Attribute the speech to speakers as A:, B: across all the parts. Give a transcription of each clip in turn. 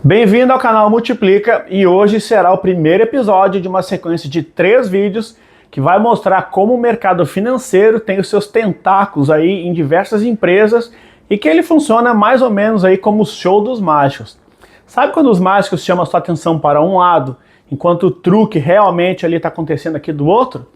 A: Bem-vindo ao canal Multiplica e hoje será o primeiro episódio de uma sequência de 3 vídeos que vai mostrar como o mercado financeiro tem os seus tentáculos aí em diversas empresas e que ele funciona mais ou menos aí como o show dos mágicos. Sabe quando os mágicos chamam a sua atenção para um lado, enquanto o truque realmente ali está acontecendo aqui do outro?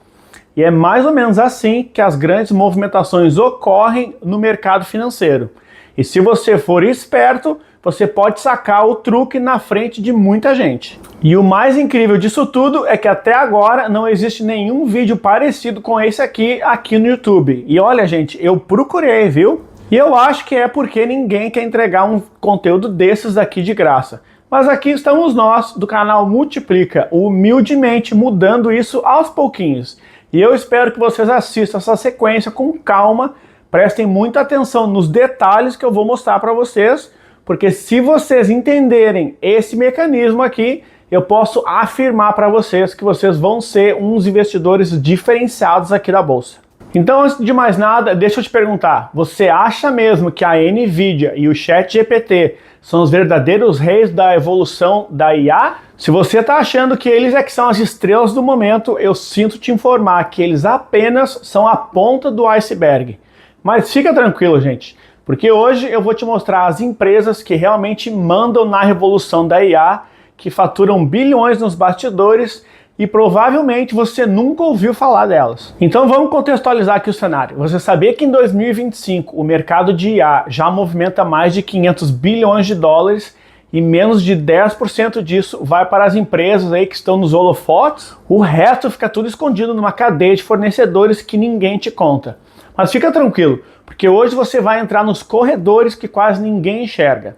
A: E é mais ou menos assim que as grandes movimentações ocorrem no mercado financeiro. E se você for esperto, você pode sacar o truque na frente de muita gente. E o mais incrível disso tudo é que até agora não existe nenhum vídeo parecido com esse aqui no YouTube. E olha, gente, eu procurei, viu? E eu acho que é porque ninguém quer entregar um conteúdo desses aqui de graça. Mas aqui estamos nós, do canal Multiplica, humildemente mudando isso aos pouquinhos. E eu espero que vocês assistam essa sequência com calma, prestem muita atenção nos detalhes que eu vou mostrar para vocês, porque se vocês entenderem esse mecanismo aqui, eu posso afirmar para vocês que vocês vão ser uns investidores diferenciados aqui da bolsa. Então, antes de mais nada, deixa eu te perguntar, você acha mesmo que a Nvidia e o ChatGPT são os verdadeiros reis da evolução da IA? Se você está achando que eles é que são as estrelas do momento, eu sinto te informar que eles apenas são a ponta do iceberg. Mas fica tranquilo, gente, porque hoje eu vou te mostrar as empresas que realmente mandam na revolução da IA, que faturam bilhões nos bastidores e provavelmente você nunca ouviu falar delas. Então vamos contextualizar aqui o cenário. Você sabia que em 2025 o mercado de IA já movimenta mais de 500 bilhões de dólares e menos de 10% disso vai para as empresas aí que estão nos holofotes? O resto fica tudo escondido numa cadeia de fornecedores que ninguém te conta. Mas fica tranquilo, porque hoje você vai entrar nos corredores que quase ninguém enxerga.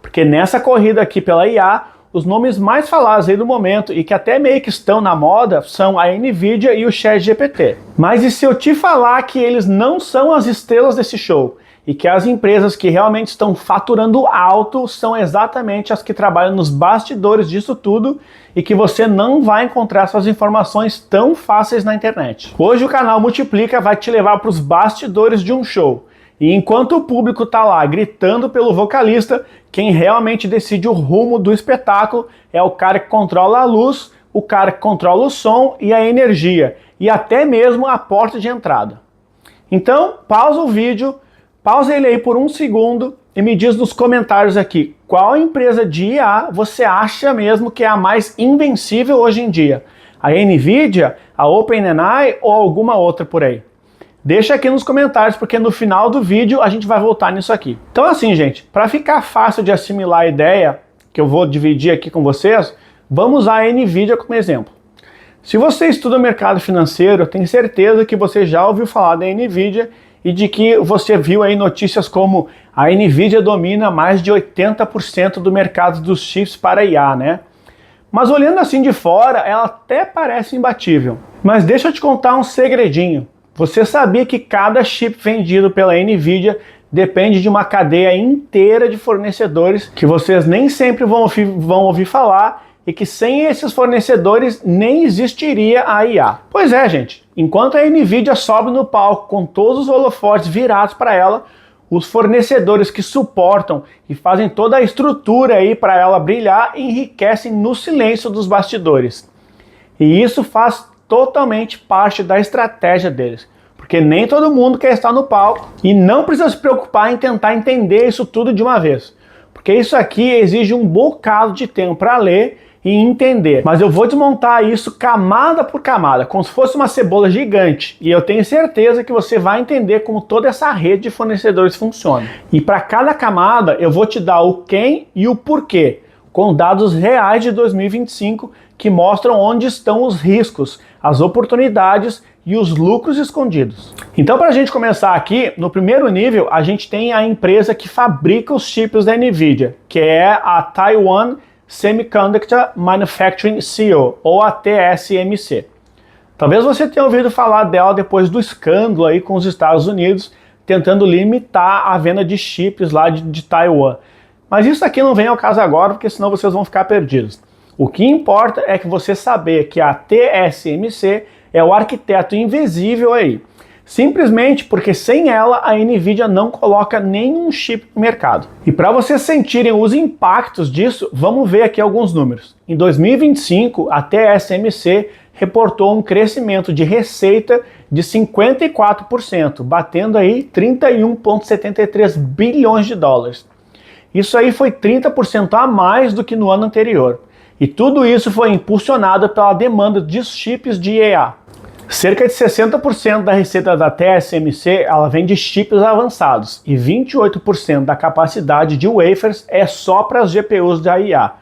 A: Porque nessa corrida aqui pela IA, os nomes mais falados aí do momento e que até meio que estão na moda são a Nvidia e o ChatGPT. Mas e se eu te falar que eles não são as estrelas desse show? E que as empresas que realmente estão faturando alto são exatamente as que trabalham nos bastidores disso tudo e que você não vai encontrar essas informações tão fáceis na internet. Hoje o canal Multiplica vai te levar para os bastidores de um show. E enquanto o público está lá gritando pelo vocalista, quem realmente decide o rumo do espetáculo é o cara que controla a luz, o cara que controla o som e a energia, e até mesmo a porta de entrada. Então, pausa o vídeo, pausa ele aí por um segundo e me diz nos comentários aqui qual empresa de IA você acha mesmo que é a mais invencível hoje em dia. A Nvidia, a OpenAI ou alguma outra por aí? Deixa aqui nos comentários, porque no final do vídeo a gente vai voltar nisso aqui. Então assim, gente, para ficar fácil de assimilar a ideia que eu vou dividir aqui com vocês, vamos usar a Nvidia como exemplo. Se você estuda o mercado financeiro, eu tenho certeza que você já ouviu falar da Nvidia e de que você viu aí notícias como a Nvidia domina mais de 80% do mercado dos chips para IA, né? Mas olhando assim de fora, ela até parece imbatível. Mas deixa eu te contar um segredinho. Você sabia que cada chip vendido pela Nvidia depende de uma cadeia inteira de fornecedores que vocês nem sempre vão ouvir falar e que sem esses fornecedores nem existiria a IA? Pois é, gente. Enquanto a Nvidia sobe no palco com todos os holofotes virados para ela, os fornecedores que suportam e fazem toda a estrutura aí para ela brilhar enriquecem no silêncio dos bastidores. E isso faz totalmente parte da estratégia deles, porque nem todo mundo quer estar no palco e não precisa se preocupar em tentar entender isso tudo de uma vez, porque isso aqui exige um bocado de tempo para ler e entender. Mas eu vou desmontar isso camada por camada, como se fosse uma cebola gigante, e eu tenho certeza que você vai entender como toda essa rede de fornecedores funciona. E para cada camada eu vou te dar o quem e o porquê, com dados reais de 2025 que mostram onde estão os riscos, as oportunidades e os lucros escondidos. Então, para a gente começar aqui, no primeiro nível, a gente tem a empresa que fabrica os chips da Nvidia, que é a Taiwan Semiconductor Manufacturing Co., ou a TSMC. Talvez você tenha ouvido falar dela depois do escândalo aí com os Estados Unidos, tentando limitar a venda de chips lá de Taiwan. Mas isso aqui não vem ao caso agora, porque senão vocês vão ficar perdidos. O que importa é que você saber que a TSMC é o arquiteto invisível aí. Simplesmente porque sem ela a Nvidia não coloca nenhum chip no mercado. E para vocês sentirem os impactos disso, vamos ver aqui alguns números. Em 2025, a TSMC reportou um crescimento de receita de 54%, batendo aí 31,73 bilhões de dólares. Isso aí foi 30% a mais do que no ano anterior. E tudo isso foi impulsionado pela demanda de chips de IA. Cerca de 60% da receita da TSMC ela vem de chips avançados e 28% da capacidade de wafers é só para as GPUs da IA,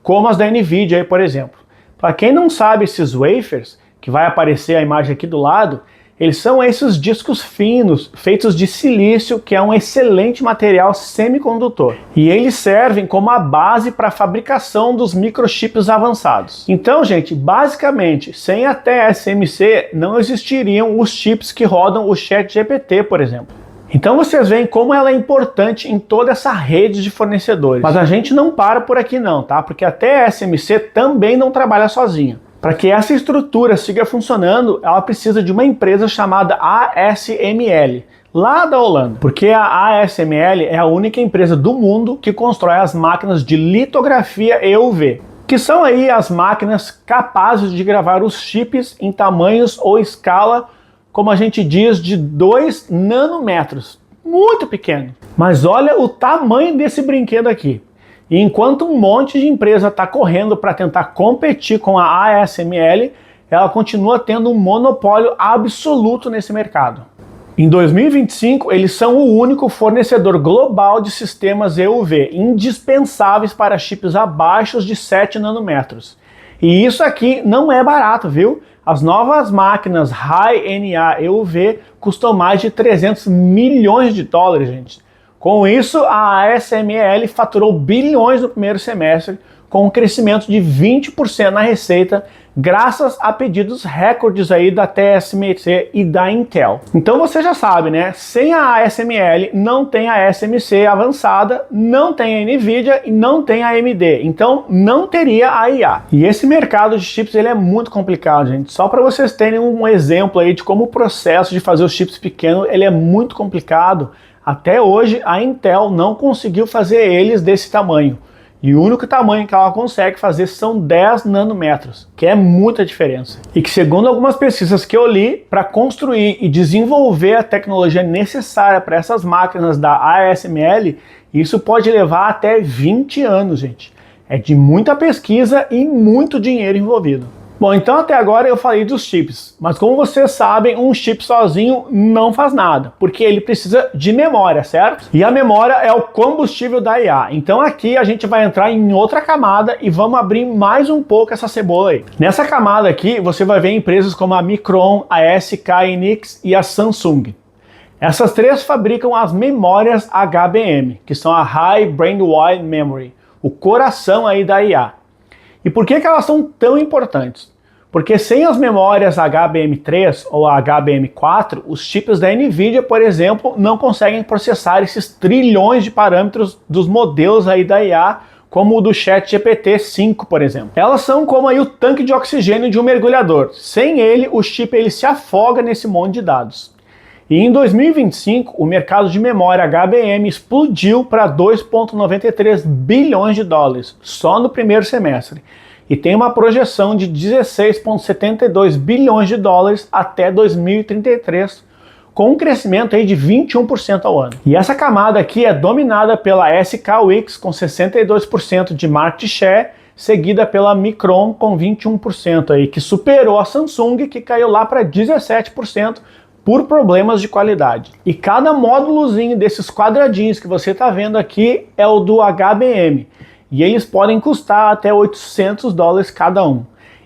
A: como as da Nvidia, por exemplo. Para quem não sabe, esses wafers, que vai aparecer a imagem aqui do lado, eles são esses discos finos, feitos de silício, que é um excelente material semicondutor. E eles servem como a base para a fabricação dos microchips avançados. Então, gente, basicamente, sem a TSMC, não existiriam os chips que rodam o ChatGPT, por exemplo. Então vocês veem como ela é importante em toda essa rede de fornecedores. Mas a gente não para por aqui não, tá? Porque a TSMC também não trabalha sozinha. Para que essa estrutura siga funcionando, ela precisa de uma empresa chamada ASML, lá da Holanda. Porque a ASML é a única empresa do mundo que constrói as máquinas de litografia EUV, que são aí as máquinas capazes de gravar os chips em tamanhos ou escala, como a gente diz, de 2 nanômetros. Muito pequeno. Mas olha o tamanho desse brinquedo aqui. E enquanto um monte de empresa está correndo para tentar competir com a ASML, ela continua tendo um monopólio absoluto nesse mercado. Em 2025, eles são o único fornecedor global de sistemas EUV, indispensáveis para chips abaixo de 7 nanômetros. E isso aqui não é barato, viu? As novas máquinas High-NA EUV custam mais de 300 milhões de dólares, gente. Com isso, a ASML faturou bilhões no primeiro semestre, com um crescimento de 20% na receita, graças a pedidos recordes aí da TSMC e da Intel. Então você já sabe, né? Sem a ASML não tem a SMC avançada, não tem a Nvidia e não tem a AMD. Então não teria a IA. E esse mercado de chips ele é muito complicado, gente. Só para vocês terem um exemplo aí de como o processo de fazer os chips pequenos ele é muito complicado. Até hoje a Intel não conseguiu fazer eles desse tamanho. E o único tamanho que ela consegue fazer são 10 nanômetros, que é muita diferença. E que segundo algumas pesquisas que eu li, para construir e desenvolver a tecnologia necessária para essas máquinas da ASML, isso pode levar até 20 anos, gente. É de muita pesquisa e muito dinheiro envolvido. Bom, então até agora eu falei dos chips, mas como vocês sabem, um chip sozinho não faz nada, porque ele precisa de memória, certo? E a memória é o combustível da IA. Então aqui a gente vai entrar em outra camada e vamos abrir mais um pouco essa cebola aí. Nessa camada aqui você vai ver empresas como a Micron, a SK Hynix e a Samsung. Essas três fabricam as memórias HBM, que são a High Bandwidth Memory, o coração aí da IA. E por que elas são tão importantes? Porque sem as memórias HBM3 ou HBM4, os chips da Nvidia, por exemplo, não conseguem processar esses trilhões de parâmetros dos modelos aí da IA, como o do ChatGPT-5, por exemplo. Elas são como aí o tanque de oxigênio de um mergulhador. Sem ele, o chip ele se afoga nesse monte de dados. E em 2025, o mercado de memória HBM explodiu para 2,93 bilhões de dólares, só no primeiro semestre. E tem uma projeção de 16,72 bilhões de dólares até 2033, com um crescimento aí de 21% ao ano. E essa camada aqui é dominada pela SK Wix, com 62% de market share, seguida pela Micron, com 21%, aí, que superou a Samsung, que caiu lá para 17%, por problemas de qualidade. E cada módulozinho desses quadradinhos que você está vendo aqui é o do HBM. E eles podem custar até 800 dólares cada um.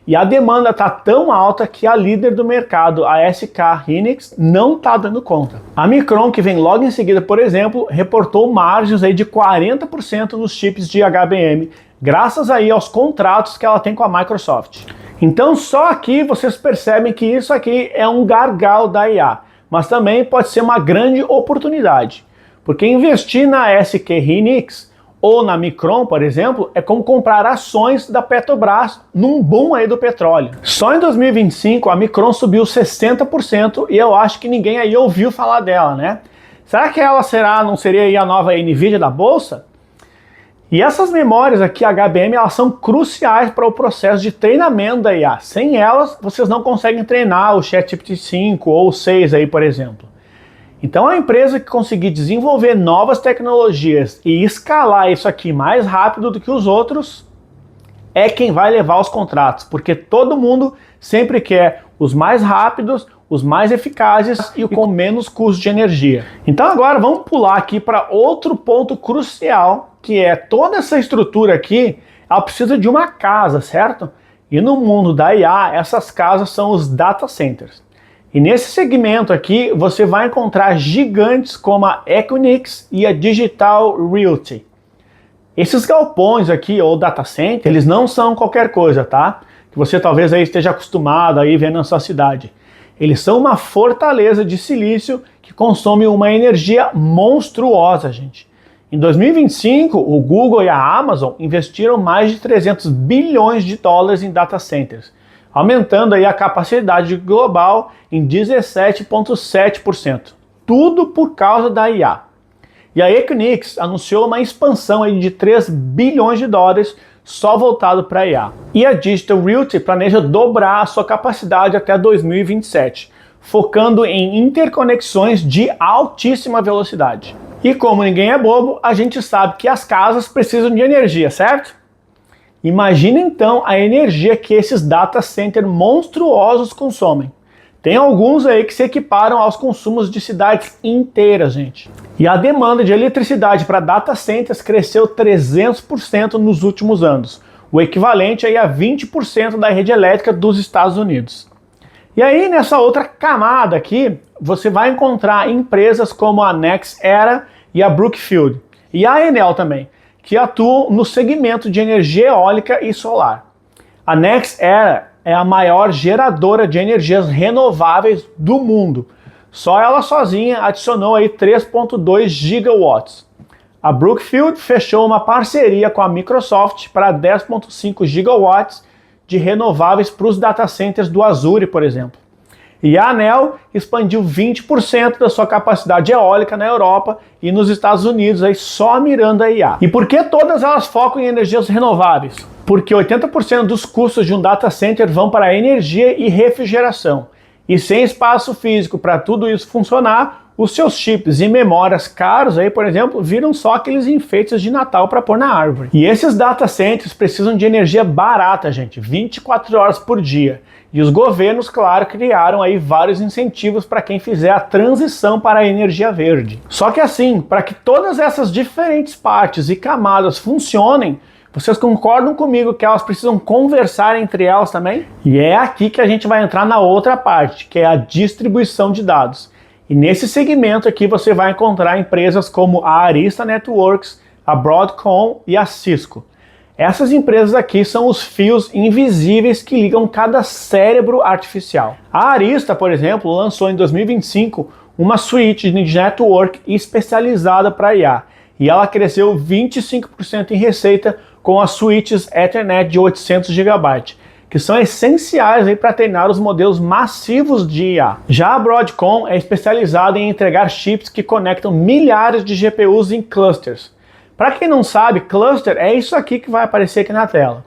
A: E a demanda está tão alta que a líder do mercado, a SK Hynix, não está dando conta. A Micron, que vem logo em seguida, por exemplo, reportou margens aí de 40% nos chips de HBM, graças aí aos contratos que ela tem com a Microsoft. Então só aqui vocês percebem que isso aqui é um gargalo da IA, mas também pode ser uma grande oportunidade, porque investir na SK Hynix ou na Micron, por exemplo, é como comprar ações da Petrobras num boom aí do petróleo. Só em 2025 a Micron subiu 60% e eu acho que ninguém aí ouviu falar dela, né? Será que ela não seria aí a nova Nvidia da bolsa? E essas memórias aqui, HBM, elas são cruciais para o processo de treinamento da IA. Sem elas, vocês não conseguem treinar o ChatGPT 5 ou 6 aí, por exemplo. Então a empresa que conseguir desenvolver novas tecnologias e escalar isso aqui mais rápido do que os outros é quem vai levar os contratos, porque todo mundo sempre quer os mais rápidos, os mais eficazes e com menos custo de energia. Então agora vamos pular aqui para outro ponto crucial, que é toda essa estrutura aqui, ela precisa de uma casa, certo? E no mundo da IA, essas casas são os data centers. E nesse segmento aqui, você vai encontrar gigantes como a Equinix e a Digital Realty. Esses galpões aqui, ou data center, eles não são qualquer coisa, tá? Que você talvez aí esteja acostumado a ver na sua cidade. Eles são uma fortaleza de silício que consome uma energia monstruosa, gente. Em 2025, o Google e a Amazon investiram mais de 300 bilhões de dólares em data centers, aumentando aí a capacidade global em 17,7%. Tudo por causa da IA. E a Equinix anunciou uma expansão aí de 3 bilhões de dólares só voltado para a IA. E a Digital Realty planeja dobrar a sua capacidade até 2027, focando em interconexões de altíssima velocidade. E como ninguém é bobo, a gente sabe que as casas precisam de energia, certo? Imagina então a energia que esses data centers monstruosos consomem. Tem alguns aí que se equiparam aos consumos de cidades inteiras, gente. E a demanda de eletricidade para data centers cresceu 300% nos últimos anos, o equivalente aí a 20% da rede elétrica dos Estados Unidos. E aí nessa outra camada aqui, você vai encontrar empresas como a NextEra e a Brookfield, e a Enel também, que atuam no segmento de energia eólica e solar. A NextEra é a maior geradora de energias renováveis do mundo. Só ela sozinha adicionou aí 3,2 gigawatts. A Brookfield fechou uma parceria com a Microsoft para 10,5 gigawatts de renováveis para os data centers do Azure, por exemplo. E a Enel expandiu 20% da sua capacidade eólica na Europa e nos Estados Unidos, aí só mirando a IA. E por que todas elas focam em energias renováveis? Porque 80% dos custos de um data center vão para a energia e refrigeração. E sem espaço físico para tudo isso funcionar, os seus chips e memórias caros aí, por exemplo, viram só aqueles enfeites de Natal para pôr na árvore. E esses data centers precisam de energia barata, gente, 24 horas por dia. E os governos, claro, criaram aí vários incentivos para quem fizer a transição para a energia verde. Só que assim, para que todas essas diferentes partes e camadas funcionem, vocês concordam comigo que elas precisam conversar entre elas também? E é aqui que a gente vai entrar na outra parte, que é a distribuição de dados. E nesse segmento aqui você vai encontrar empresas como a Arista Networks, a Broadcom e a Cisco. Essas empresas aqui são os fios invisíveis que ligam cada cérebro artificial. A Arista, por exemplo, lançou em 2025 uma suíte de network especializada para IA. E ela cresceu 25% em receita com as suítes Ethernet de 800 GB, que são essenciais para treinar os modelos massivos de IA. Já a Broadcom é especializada em entregar chips que conectam milhares de GPUs em clusters. Para quem não sabe, cluster é isso aqui que vai aparecer aqui na tela,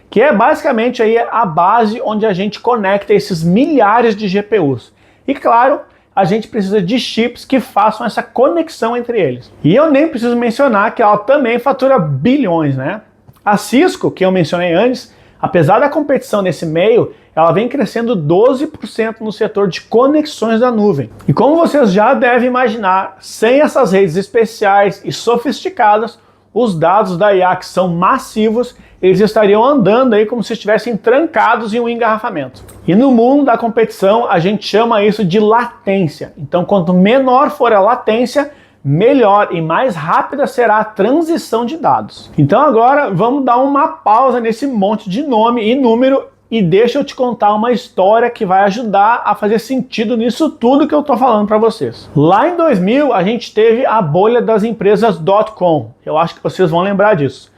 A: que é basicamente aí a base onde a gente conecta esses milhares de GPUs. E claro, a gente precisa de chips que façam essa conexão entre eles. E eu nem preciso mencionar que ela também fatura bilhões, né? A Cisco, que eu mencionei antes, apesar da competição nesse meio, ela vem crescendo 12% no setor de conexões da nuvem. E como vocês já devem imaginar, sem essas redes especiais e sofisticadas, os dados da IA, que são massivos, eles estariam andando aí como se estivessem trancados em um engarrafamento. E no mundo da competição, a gente chama isso de latência. Então, quanto menor for a latência, melhor e mais rápida será a transição de dados. Então agora vamos dar uma pausa nesse monte de nome e número e deixa eu te contar uma história que vai ajudar a fazer sentido nisso tudo que eu tô falando para vocês. Lá em 2000 a gente teve a bolha das empresas .com, eu acho que vocês vão lembrar disso.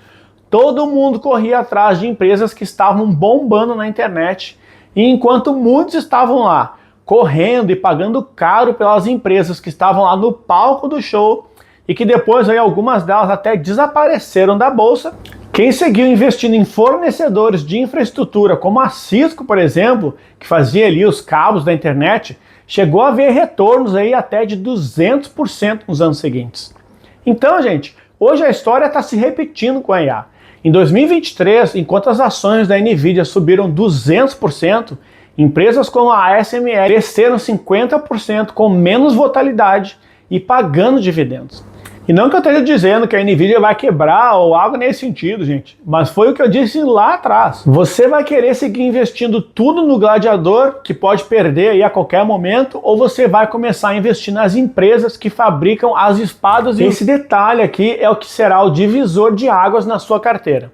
A: Todo mundo corria atrás de empresas que estavam bombando na internet, e enquanto muitos estavam lá correndo e pagando caro pelas empresas que estavam lá no palco do show, e que depois aí algumas delas até desapareceram da bolsa, quem seguiu investindo em fornecedores de infraestrutura, como a Cisco, por exemplo, que fazia ali os cabos da internet, chegou a ver retornos aí até de 200% nos anos seguintes. Então, gente, hoje a história está se repetindo com a IA. Em 2023, enquanto as ações da Nvidia subiram 200%, empresas como a ASML cresceram 50% com menos volatilidade e pagando dividendos. E não que eu esteja dizendo que a Nvidia vai quebrar ou algo nesse sentido, gente, mas foi o que eu disse lá atrás. Você vai querer seguir investindo tudo no gladiador, que pode perder aí a qualquer momento, ou você vai começar a investir nas empresas que fabricam as espadas? E esse detalhe aqui é o que será o divisor de águas na sua carteira.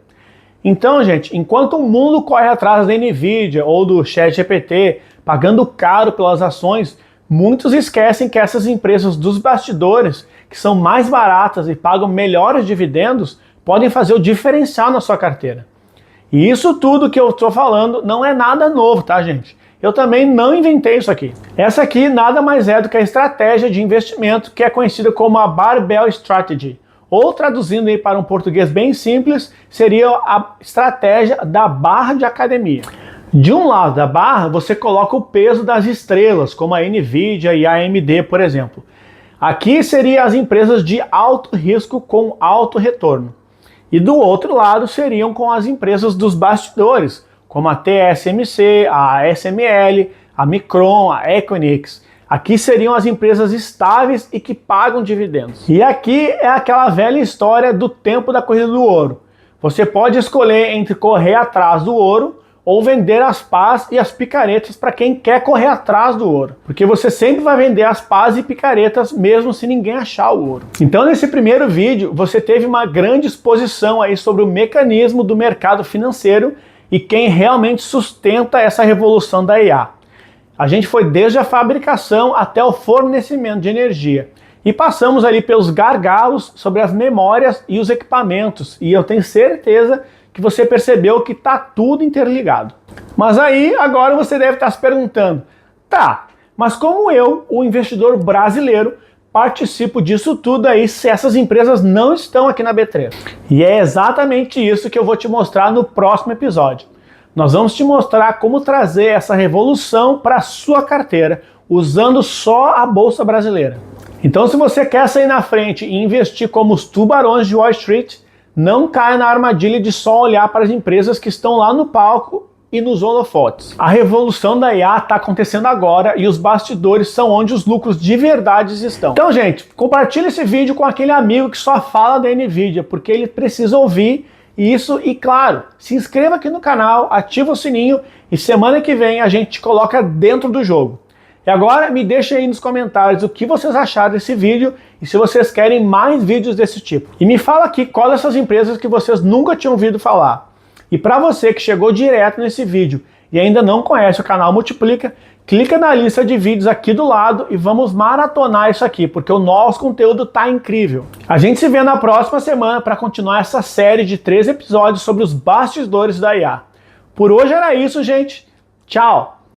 A: Então, gente, enquanto o mundo corre atrás da Nvidia ou do ChatGPT, pagando caro pelas ações, muitos esquecem que essas empresas dos bastidores, que são mais baratas e pagam melhores dividendos, podem fazer o diferencial na sua carteira. E isso tudo que eu estou falando não é nada novo, tá, gente? Eu também não inventei isso aqui. Essa aqui nada mais é do que a estratégia de investimento que é conhecida como a Barbell Strategy. Ou traduzindo aí para um português bem simples, seria a estratégia da barra de academia. De um lado da barra, você coloca o peso das estrelas, como a Nvidia e a AMD, por exemplo. Aqui seriam as empresas de alto risco com alto retorno. E do outro lado seriam com as empresas dos bastidores, como a TSMC, a ASML, a Micron, a Equinix. Aqui seriam as empresas estáveis e que pagam dividendos. E aqui é aquela velha história do tempo da corrida do ouro. Você pode escolher entre correr atrás do ouro ou vender as pás e as picaretas para quem quer correr atrás do ouro. Porque você sempre vai vender as pás e picaretas mesmo se ninguém achar o ouro. Então nesse primeiro vídeo você teve uma grande exposição aí sobre o mecanismo do mercado financeiro e quem realmente sustenta essa revolução da IA. A gente foi desde a fabricação até o fornecimento de energia. E passamos ali pelos gargalos sobre as memórias e os equipamentos. E eu tenho certeza que você percebeu que está tudo interligado. Mas aí, agora você deve estar se perguntando, tá, mas como eu, o investidor brasileiro, participo disso tudo aí se essas empresas não estão aqui na B3? E é exatamente isso que eu vou te mostrar no próximo episódio. Nós vamos te mostrar como trazer essa revolução para a sua carteira, usando só a Bolsa Brasileira. Então, se você quer sair na frente e investir como os tubarões de Wall Street, não caia na armadilha de só olhar para as empresas que estão lá no palco e nos holofotes. A revolução da IA está acontecendo agora e os bastidores são onde os lucros de verdade estão. Então, gente, compartilhe esse vídeo com aquele amigo que só fala da Nvidia, porque ele precisa ouvir isso e, claro, se inscreva aqui no canal, ativa o sininho e semana que vem a gente te coloca dentro do jogo. E agora me deixa aí nos comentários o que vocês acharam desse vídeo e se vocês querem mais vídeos desse tipo. E me fala aqui qual dessas empresas que vocês nunca tinham ouvido falar. E para você que chegou direto nesse vídeo e ainda não conhece o canal Multiplica, clica na lista de vídeos aqui do lado e vamos maratonar isso aqui, porque o nosso conteúdo tá incrível. A gente se vê na próxima semana para continuar essa série de 3 episódios sobre os bastidores da IA. Por hoje era isso, gente. Tchau!